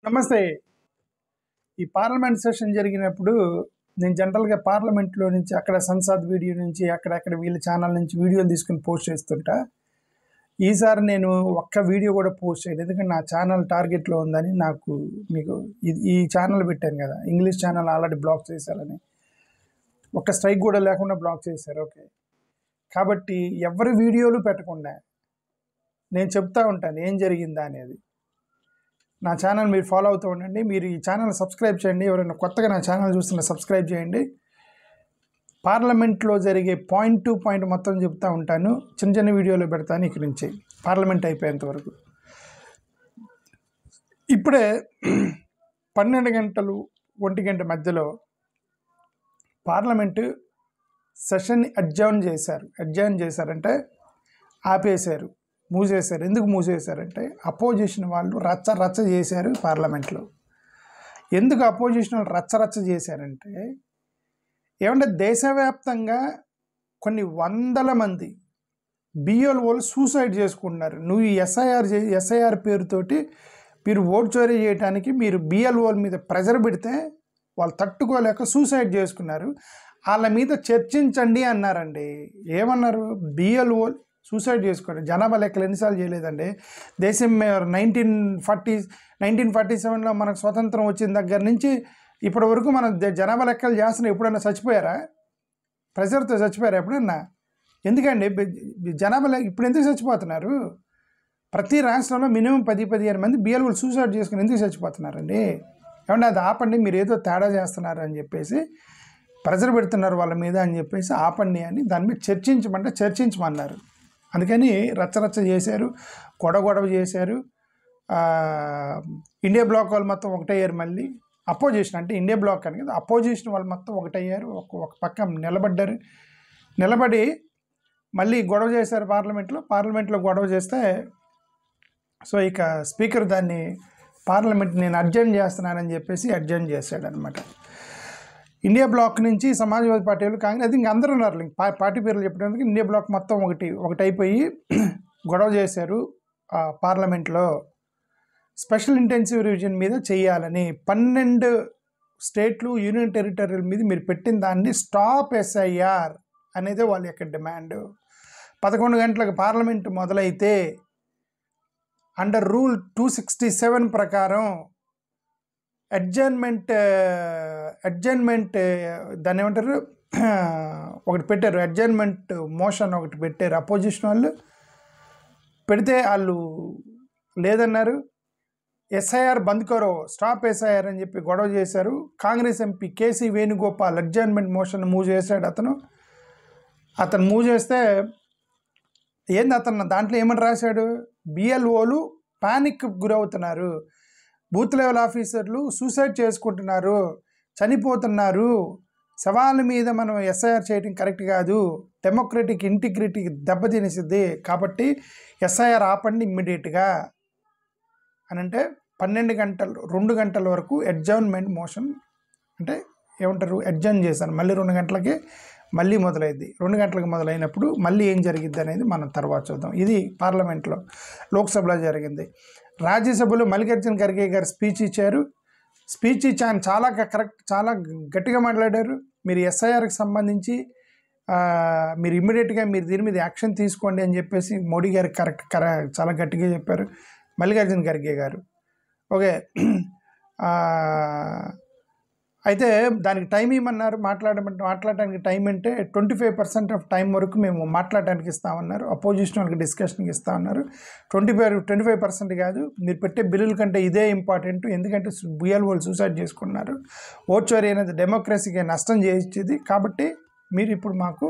నమస్తే. ఈ parliament session జరిగినప్పుడు నేను జనరల్‌గా పార్లమెంట్‌లో నుంచి అక్కడ సంసద్ వీడియో నుంచి అక్కడక్కడ వీళ్ళ ఛానల్ నుంచి వీడియోలు తీసుకొని పోస్ట్ చేస్తుంటా. ఈసారి నేను ఒక్క వీడియో కూడా పోస్ట్ చేయలేదు. ఎందుకంటే నా ఛానల్ టార్గెట్‌లో ఉందని మీకు ఈ ఛానల్ పెట్టాను కదా! ఇంగ్లీష్ ఛానల్ ఆల్రెడీ బ్లాక్ చేశారని. ఒక్క స్ట్రైక్ కూడా లేకుండా బ్లాక్ చేశారు. ఓకే. కాబట్టి ఎవరి వీడియోలు పెట్టకుండా నేను చెప్తా ఉంటాను ఏం జరిగిందా అనేది. నా ఛానల్ మీరు ఫాలో అవుతూ ఉండండి. మీరు ఈ ఛానల్ సబ్స్క్రైబ్ చేయండి. ఎవరైనా కొత్తగా నా ఛానల్ చూస్తున్నా సబ్స్క్రైబ్ చేయండి. పార్లమెంట్లో జరిగే పాయింట్ టు పాయింట్ మొత్తం చెప్తూ ఉంటాను. చిన్న చిన్న వీడియోలు పెడతాను ఇక్కడి నుంచి పార్లమెంట్ అయిపోయేంత వరకు. ఇప్పుడే 12 గంటలు 1 గంట మధ్యలో పార్లమెంటు సెషన్ అడ్జర్న్ చేశారంటే ఆపేశారు, మూసేశారు. ఎందుకు మూసేశారంటే అపోజిషన్ వాళ్ళు రచ్చ చేశారు పార్లమెంట్లో. ఎందుకు అపోజిషన్ వాళ్ళు రచ్చ చేశారంటే ఏమంటే దేశవ్యాప్తంగా కొన్ని వందల మంది బిఎల్ఓలు సూసైడ్ చేసుకుంటున్నారు. నువ్వు ఈ ఎస్ఐఆర్ పేరుతోటి మీరు ఓటు చోరీ చేయడానికి మీరు బిఎల్ఓల మీద ప్రెజర్ పెడితే వాళ్ళు తట్టుకోలేక సూసైడ్ చేసుకున్నారు. వాళ్ళ మీద చర్చించండి అన్నారండి. ఏమన్నారు? బిఎల్ఓలు సూసైడ్ చేసుకోండి. జనాభా లెక్కలు ఎన్నిసార్లు చేయలేదండి. దేశం 1947లో మనకు స్వతంత్రం వచ్చిన దగ్గర నుంచి ఇప్పటి వరకు మనం జనాభా లెక్కలు చేస్తున్నా. ఎప్పుడన్నా చచ్చిపోయారా? ప్రెజర్తో చచ్చిపోయారా ఎప్పుడన్నా? ఎందుకండి జనాభా ఇప్పుడు ఎందుకు చచ్చిపోతున్నారు? ప్రతి రాష్ట్రంలో మినిమం 10-15 మంది బిఎల్ఓలు సూసైడ్ చేసుకుని ఎందుకు చచ్చిపోతున్నారండి? ఏమంటే అది ఆపండి, మీరు ఏదో తేడా చేస్తున్నారు అని చెప్పేసి ప్రెజర్ పెడుతున్నారు వాళ్ళ మీద అని చెప్పేసి ఆపండి అని దాని మీద చర్చించమన్నారు. అందుకని రచ్చ చేశారు, గొడవ చేశారు. ఇండియా బ్లాక్ వాళ్ళు మొత్తం ఒకటయ్యారు. మళ్ళీ అపోజిషన్ అంటే ఇండియా బ్లాక్ అని కదా, అపోజిషన్ వాళ్ళు మొత్తం ఒకటయ్యారు. ఒక పక్క నిలబడి మళ్ళీ గొడవ చేశారు పార్లమెంట్లో గొడవ చేస్తే సో ఇక స్పీకర్ దాన్ని పార్లమెంట్ నేను అడ్జర్న్ చేస్తున్నానని చెప్పేసి అడ్జర్న్ చేశాడు అనమాట. ఇండియా బ్లాక్ నుంచి సమాజ్వాదీ పార్టీ వాళ్ళు, కాంగ్రెస్, అది ఇంక అందరూ ఉన్నారు. పార్టీ పేర్లు చెప్పడానికి ఇండియా బ్లాక్ మొత్తం ఒకటైపోయి గొడవ చేశారు. పార్లమెంట్లో స్పెషల్ ఇంటెన్సివ్ రివిజన్ మీద చేయాలని 12 స్టేట్లు యూనియన్ టెరిటరీల మీద మీరు పెట్టిన దాన్ని స్టాప్ ఎస్ఐఆర్ అనేది వాళ్ళ యొక్క డిమాండ్. 11 గంటలకు పార్లమెంట్ మొదలైతే అండర్ రూల్ 267 ప్రకారం అడ్జర్న్మెంట్ దాన్ని ఏమంటారు, ఒకటి పెట్టారు. అడ్జర్న్మెంట్ మోషన్ ఒకటి పెట్టారు అపోజిషన్ వాళ్ళు. పెడితే వాళ్ళు లేదన్నారు. ఎస్ఐఆర్ బంద్ కరో, స్టాప్ ఎస్ఐఆర్ అని చెప్పి గొడవ చేశారు. Congress MP KC Venugopal adjournment motion move చేశాడు. అతను మూవ్ చేస్తే ఏంది అతను దాంట్లో ఏమని రాశాడు? బిఎల్ఓలు పానిక్ గురవుతున్నారు, బూత్ లెవెల్ ఆఫీసర్లు సూసైడ్ చేసుకుంటున్నారు, చనిపోతున్నారు, శవాల మీద మనం ఎస్ఐఆర్ చేయడం కరెక్ట్ కాదు, డెమోక్రటిక్ ఇంటిగ్రిటీకి దెబ్బతినేసిద్ది, కాబట్టి ఎస్ఐఆర్ ఆపండి ఇమ్మీడియట్గా అని అంటే 2 గంటల వరకు అడ్జర్న్మెంట్ మోషన్ అంటే ఏమంటారు అడ్జర్న్ చేశాను. మళ్ళీ 2 గంటలకి మళ్ళీ మొదలైంది. 2 గంటలకు మొదలైనప్పుడు మళ్ళీ ఏం జరిగిద్ది అనేది మనం తర్వాత చూద్దాం. ఇది పార్లమెంట్లో. లోక్సభలో జరిగింది. రాజ్యసభలో మల్లికార్జున ఖర్గే గారు స్పీచ్ ఇచ్చారు. ఆయన చాలా గట్టిగా మాట్లాడారు. మీరు ఎస్ఐఆర్కి సంబంధించి మీరు ఇమ్మీడియట్గా మీరు దీని మీద యాక్షన్ తీసుకోండి అని చెప్పేసి మోడీ గారు చాలా గట్టిగా చెప్పారు మల్లికార్జున ఖర్గే గారు. ఓకే. అయితే దానికి టైం ఇవ్వమన్నారు. మాట్లాడడానికి టైం అంటే 25% ఆఫ్ టైం వరకు మేము మాట్లాడడానికి ఇస్తామన్నారు. అపోజిషన్ వాళ్ళకి డిస్కషన్కి ఇస్తామన్నారు. 25% కాదు, మీరు పెట్టే బిల్లుల కంటే ఇదే ఇంపార్టెంట్. ఎందుకంటే బిఎల్ఓలు సూసైడ్ చేసుకున్నారు. ఓట్ చోరీ అనేది డెమోక్రసీకి నష్టం చేయించేది. కాబట్టి మీరు ఇప్పుడు మాకు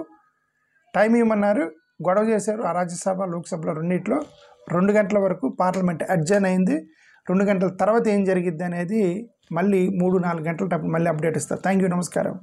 టైం ఇవ్వమన్నారు. గొడవ చేశారు. ఆ రాజ్యసభ లోక్సభలో రెండిట్లో 2 గంటల వరకు పార్లమెంట్ అడ్జర్న్ అయింది. 2 గంటల తర్వాత ఏం జరిగిద్ది అనేది మళ్ళీ 3-4 గంటల మళ్ళీ అప్డేట్ ఇస్తారు. Thank you. నమస్కారం.